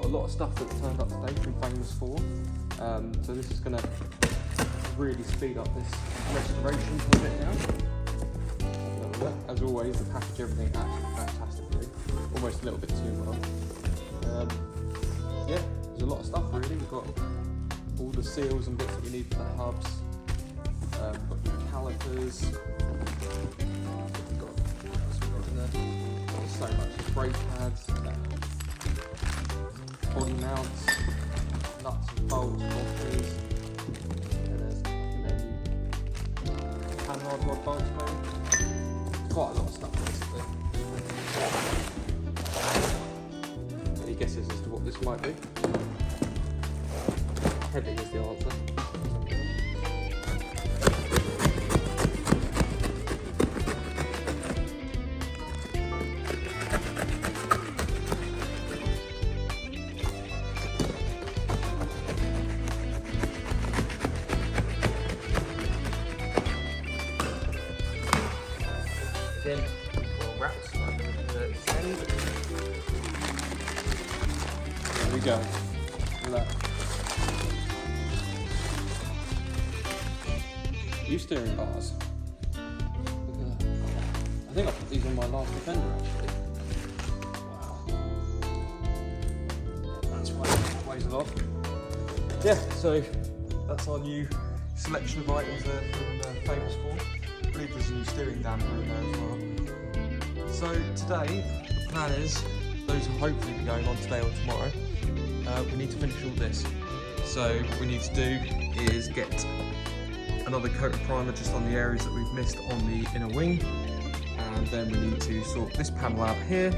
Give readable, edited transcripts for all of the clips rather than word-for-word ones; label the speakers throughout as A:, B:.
A: got a lot of stuff that's turned up today from Famous 4. So this is going to really speed up this restoration project now. As always, the package, everything absolutely fantastically, almost a little bit too well. Yeah, there's a lot of stuff really. We've got all the seals and bits that we need for the hubs. We've got new calipers. We've got, what else we've got in there? There's so much. There's brake pads, body mounts, nuts and bolts, washers. And there's new panhard rod bolts going. Quite a lot of stuff basically. Any guesses as to what this might be? Heavy is the answer. Again, all wraps. There we go. Look. New steering bars. Look at that. I think I put these on my last Defender actually. Wow. That's why it weighs a lot. Yeah, so that's our new selection of items there from Famous 4. I believe there's a new steering damper in there as well. So today, the plan is, those will hopefully be going on today or tomorrow, we need to finish all this. So what we need to do is get another coat of primer just on the areas that we've missed on the inner wing, and then we need to sort this panel out here.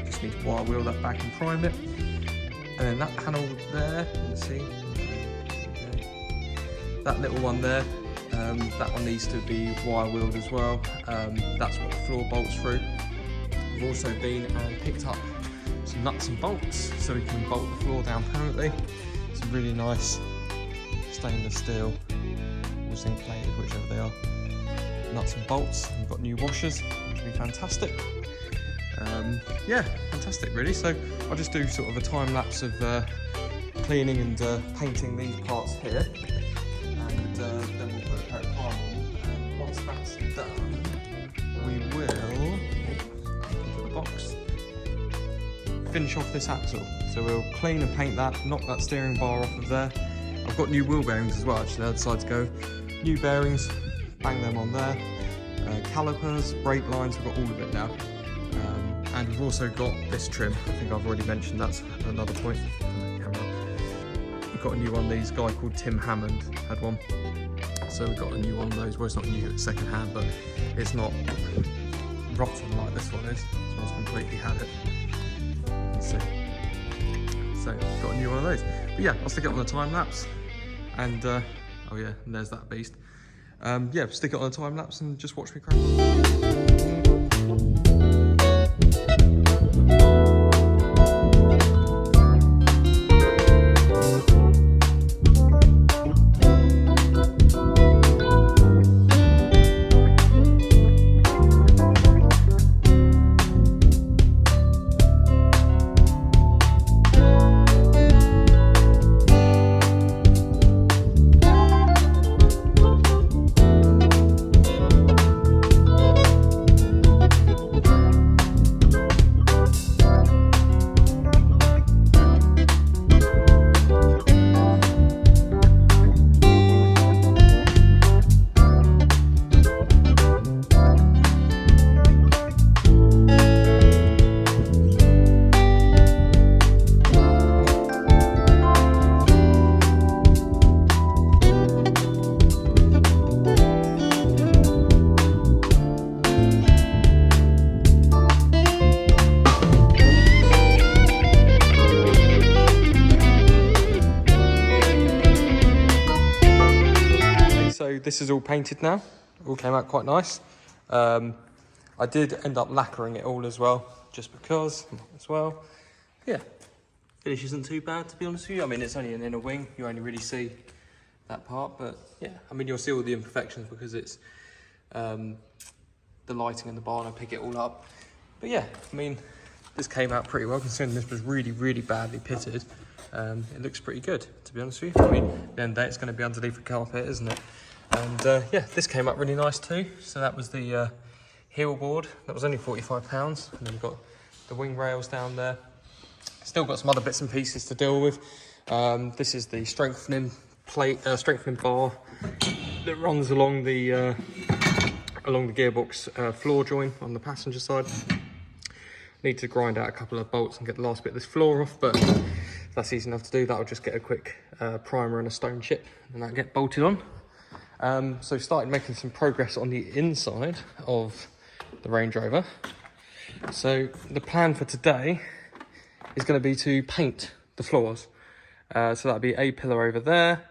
A: Just need to wire wheel that back and prime it, and then that panel there, let's see, that little one there, that one needs to be wire wheeled as well. That's what the floor bolts through. We've also been and picked up some nuts and bolts so we can bolt the floor down permanently. Some really nice stainless steel or zinc plated, whichever they are, nuts and bolts. We've got new washers, which will be fantastic. Yeah, fantastic really. So I'll just do sort of a time lapse of cleaning and painting these parts here, and then we'll put a coat of primer on. And once that's done, we will into the box, finish off this axle. So we'll clean and paint that, knock that steering bar off of there. I've got new wheel bearings as well actually, I decided to go new bearings, bang them on there. Calipers, brake lines, we've got all of it now. And we've also got this trim, I think I've already mentioned, that's another point on the camera. We've got a new one of these, a guy called Tim Hammond had one. So we've got a new one of those, well it's not new, it's second hand, but it's not rotten like this one is. This one's completely had it. You can see. So got a new one of those. But yeah, I'll stick it on the time lapse, and oh yeah, and there's that beast. Yeah, stick it on a time lapse and just watch me crack on. This is all painted now, all came out quite nice. I did end up lacquering it all as well, just because as well. Yeah, finish isn't too bad to be honest with you. I mean, it's only an inner wing, you only really see that part, but yeah, I mean, you'll see all the imperfections because it's the lighting in the barn, I pick it all up. But yeah, I mean, this came out pretty well, considering this was really, really badly pitted. It looks pretty good, to be honest with you. I mean, at the end of the day, it's going to be underneath the carpet, isn't it? And yeah, this came out really nice too. So that was the heel board. That was only £45. And then we've got the wing rails down there. Still got some other bits and pieces to deal with. This is the strengthening plate, strengthening bar that runs along the gearbox floor joint on the passenger side. Need to grind out a couple of bolts and get the last bit of this floor off, but that's easy enough to do. That'll just get a quick primer and a stone chip, and that'll get bolted on. So started making some progress on the inside of the Range Rover. So the plan for today is going to be to paint the floors. So that'll be a pillar over there,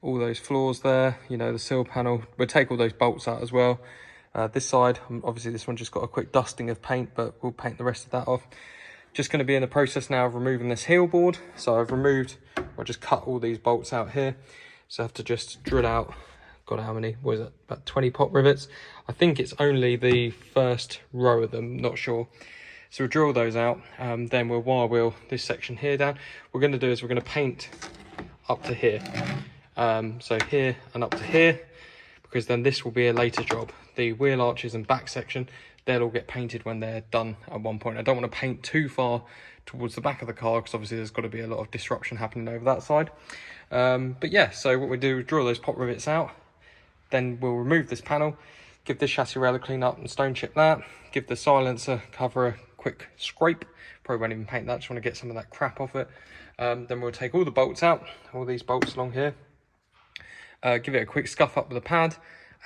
A: all those floors there, you know, the sill panel. We'll take all those bolts out as well. This side, obviously this one just got a quick dusting of paint, but we'll paint the rest of that off. Just going to be in the process now of removing this heel board. So I'll just cut all these bolts out here. So I have to just drill out, God, how many, what is it, about 20 pot rivets. I think it's only the first row of them, not sure. So we'll drill those out, then we'll wire wheel this section here down. What we're going to do is we're going to paint up to here. So here and up to here, because then this will be a later job. The wheel arches and back section, they'll all get painted when they're done at one point. I don't want to paint too far towards the back of the car, because obviously there's got to be a lot of disruption happening over that side. But yeah, so what we do is drill those pot rivets out, then we'll remove this panel, give this chassis rail a clean up and stone chip that, give the silencer cover a quick scrape. Probably won't even paint that, just want to get some of that crap off it. Then we'll take all the bolts out, all these bolts along here, give it a quick scuff up with a pad,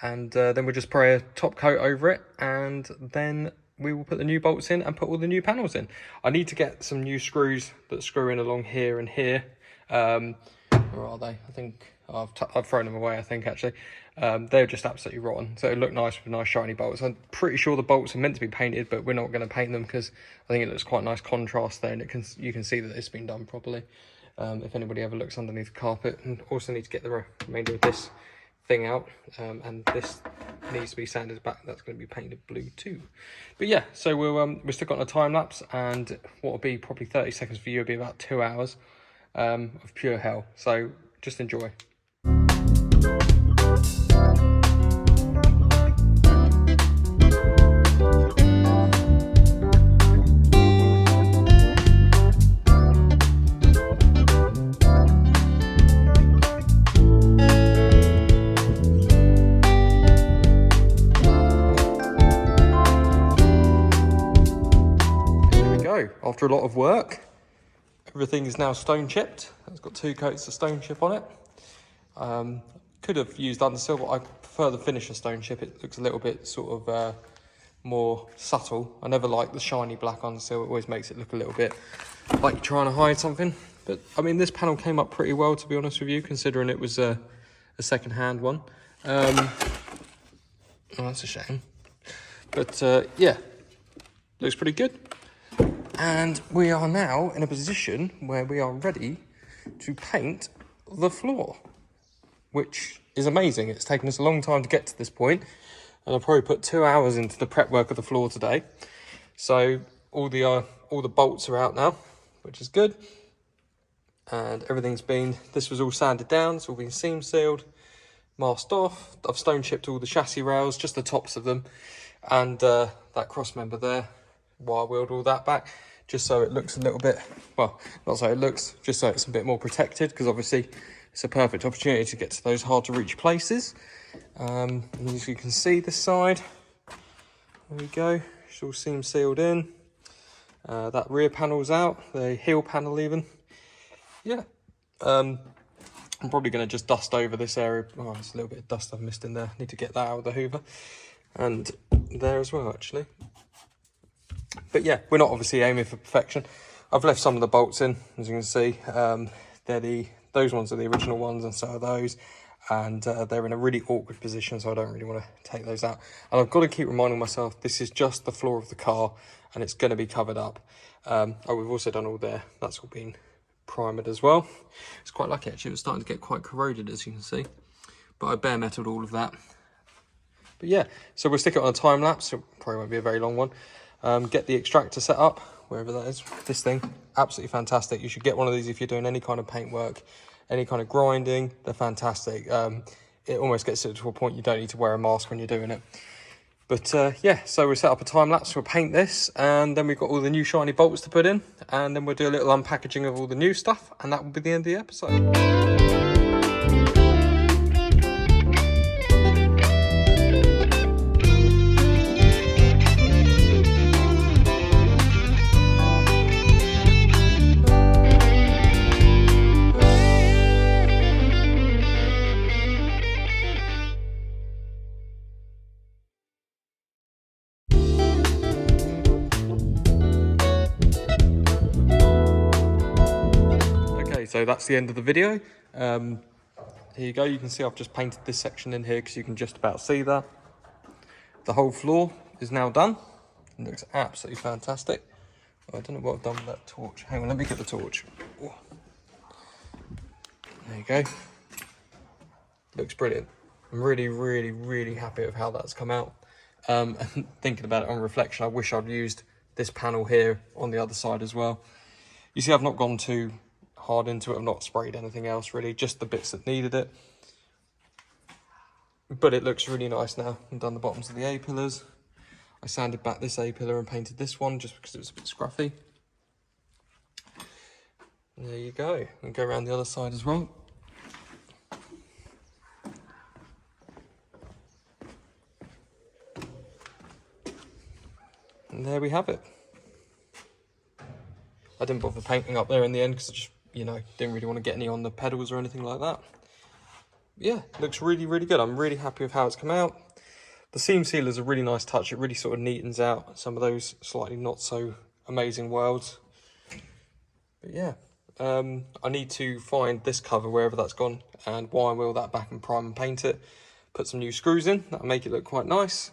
A: and then we'll just spray a top coat over it, and then we will put the new bolts in and put all the new panels in. I need to get some new screws that screw in along here and here. Where are they? I think I've thrown them away, I think, actually. They're just absolutely rotten, so it look nice with nice shiny bolts. I'm pretty sure the bolts are meant to be painted, but we're not going to paint them because I think it looks quite nice contrast there, and you can see that it's been done properly. If anybody ever looks underneath the carpet. And also need to get the remainder of this thing out, and this needs to be sanded back. That's going to be painted blue too. But yeah, so we're still got a time lapse, and what will be probably 30 seconds for you will be about 2 hours of pure hell. So just enjoy. After a lot of work, everything is now stone chipped. It's got 2 coats of stone chip on it. Could have used undersill, but I prefer the finish of stone chip. It looks a little bit sort of more subtle. I never like the shiny black undersill. It always makes it look a little bit like you're trying to hide something. But I mean, this panel came up pretty well, to be honest with you, considering it was a second-hand one. Oh, that's a shame. But yeah, looks pretty good. And we are now in a position where we are ready to paint the floor, which is amazing. It's taken us a long time to get to this point, and I've probably put 2 hours into the prep work of the floor today. So all the bolts are out now, which is good. And this was all sanded down, it's all been seam sealed, masked off. I've stone chipped all the chassis rails, just the tops of them, and that cross member there. Wire wheeled all that back, just so it looks a little bit, well, not so it looks, just so it's a bit more protected, because obviously it's a perfect opportunity to get to those hard to reach places. And as you can see, this side, there we go, it's all seam sealed in. That rear panel's out, the heel panel even. Yeah, I'm probably going to just dust over this area. Oh, there's a little bit of dust I've missed in there. Need to get that out with the hoover, and there as well, actually. But yeah, we're not obviously aiming for perfection. I've left some of the bolts in, as you can see. Those ones are the original ones, and so are those. And they're in a really awkward position, so I don't really want to take those out. And I've got to keep reminding myself, this is just the floor of the car, and it's going to be covered up. Oh, we've also done all there. That's all been primered as well. It's quite lucky, actually. It was starting to get quite corroded, as you can see. But I bare metaled all of that. But yeah, so we'll stick it on a time lapse. It probably won't be a very long one. Get the extractor set up. wherever that is. This thing, absolutely fantastic. You should get one of these if you're doing any kind of paint work, any kind of grinding. They're fantastic. It almost gets it to a point you don't need to wear a mask when you're doing it. But yeah, so we'll set up a time lapse, we'll paint this, and then we've got all the new shiny bolts to put in, and then we'll do a little unpackaging of all the new stuff, and that will be the end of the episode. So that's the end of the video. Here you go. You can see I've just painted this section in here because you can just about see that. The whole floor is now done. It looks absolutely fantastic. Oh, I don't know what I've done with that torch. Hang on, let me get the torch. Oh. There you go. Looks brilliant. I'm really, really, really happy with how that's come out. And thinking about it on reflection, I wish I'd used this panel here on the other side as well. You see, I've not gone too hard into it. I've not sprayed anything else really, just the bits that needed it. But it looks really nice now. I've done the bottoms of the A-pillars. I sanded back this A-pillar and painted this one just because it was a bit scruffy. And there you go. And go around the other side as well. And there we have it. I didn't bother painting up there in the end because I just, you know, didn't really want to get any on the pedals or anything like that. Yeah, looks really, really good. I'm really happy with how it's come out. The seam sealer is a really nice touch. It really sort of neatens out some of those slightly not so amazing welds. But yeah, I need to find this cover wherever that's gone and wire wheel that back and prime and paint it. Put some new screws in, that'll make it look quite nice.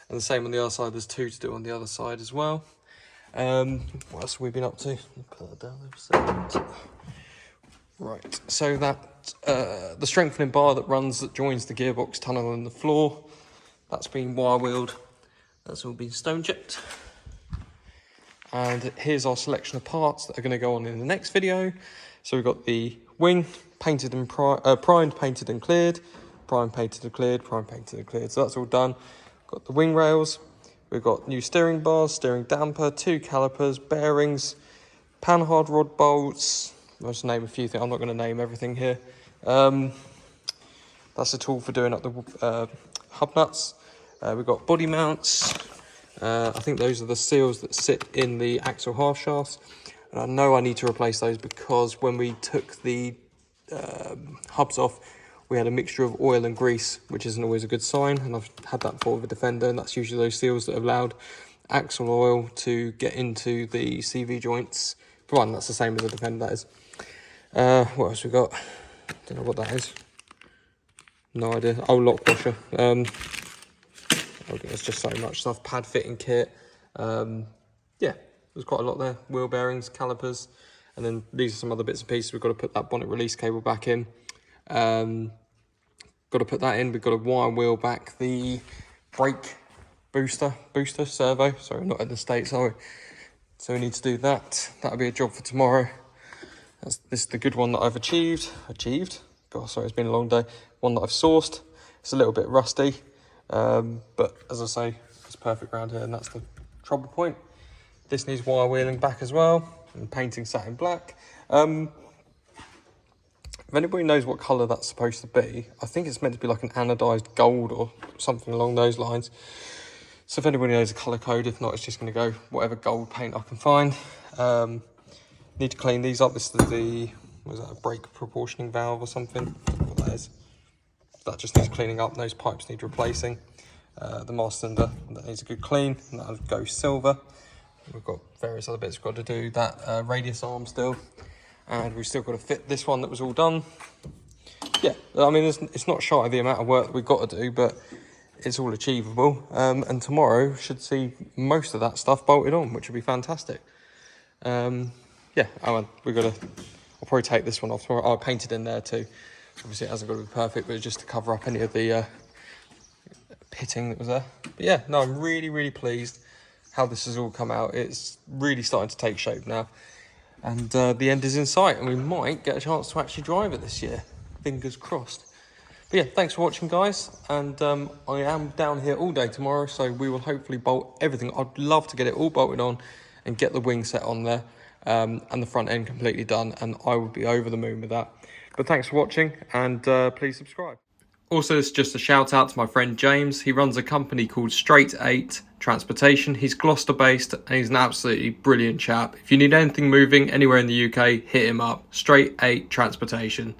A: And the same on the other side, there's 2 to do on the other side as well. What else have we been up to? Put that down there for a second. Right, so that the strengthening bar that joins the gearbox tunnel and the floor, that's been wire wheeled. That's all been stone chipped. And here's our selection of parts that are going to go on in the next video. So we've got the wing painted and primed, painted and cleared, primed, painted and cleared, primed, painted and cleared. So that's all done. Got the wing rails. We've got new steering bars, steering damper, 2 calipers, bearings, panhard rod bolts. I'll just name a few things. I'm not going to name everything here. That's a tool for doing up the hub nuts. We've got body mounts. I think those are the seals that sit in the axle half shafts. And I know I need to replace those because when we took the hubs off, we had a mixture of oil and grease, which isn't always a good sign. And I've had that before with a Defender, and that's usually those seals that have allowed axle oil to get into the CV joints. For one, that's the same as the Defender, that is. What else we got? Don't know what that is. No idea. Oh, lock washer. Okay, there's just so much stuff. Pad fitting kit. Yeah, there's quite a lot there. Wheel bearings, calipers, and then these are some other bits and pieces. We've got to put that bonnet release cable back in. Got to put that in. We've got to wire wheel back the brake booster servo. Sorry, not in the States, are we? So we need to do that. That'll be a job for tomorrow. This is the good one that I've achieved. God, sorry, it's been a long day. One that I've sourced. It's a little bit rusty, but as I say, it's perfect around here, and that's the trouble point. This needs wire wheeling back as well, and painting satin black. If anybody knows what colour that's supposed to be, I think it's meant to be like an anodised gold or something along those lines. So if anybody knows a colour code, if not, it's just going to go whatever gold paint I can find. Need to clean these up. This is the, was that a brake proportioning valve or something? I don't know what that is. That just needs cleaning up. Those pipes need replacing. The master cylinder, that needs a good clean, and that'll go silver. We've got various other bits we've got to do. That radius arm still. And we've still got to fit this one that was all done. Yeah, I mean, it's not shy of the amount of work that we've got to do, but it's all achievable. And tomorrow should see most of that stuff bolted on, which would be fantastic. Yeah, I'll probably take this one off tomorrow. I'll paint it in there too. Obviously it hasn't got to be perfect, but just to cover up any of the pitting that was there. But yeah, no, I'm really, really pleased. how this has all come out. It's really starting to take shape now. And the end is in sight, and we might get a chance to actually drive it this year. Fingers crossed. But yeah, thanks for watching, guys. And I am down here all day tomorrow, so we will hopefully bolt everything. I'd love to get it all bolted on and get the wing set on there and the front end completely done, and I would be over the moon with that. But thanks for watching, and please subscribe. Also, it's just a shout out to my friend James. He runs a company called Straight 8 Transportation. He's Gloucester based, and he's an absolutely brilliant chap. If you need anything moving anywhere in the UK, hit him up. Straight 8 Transportation.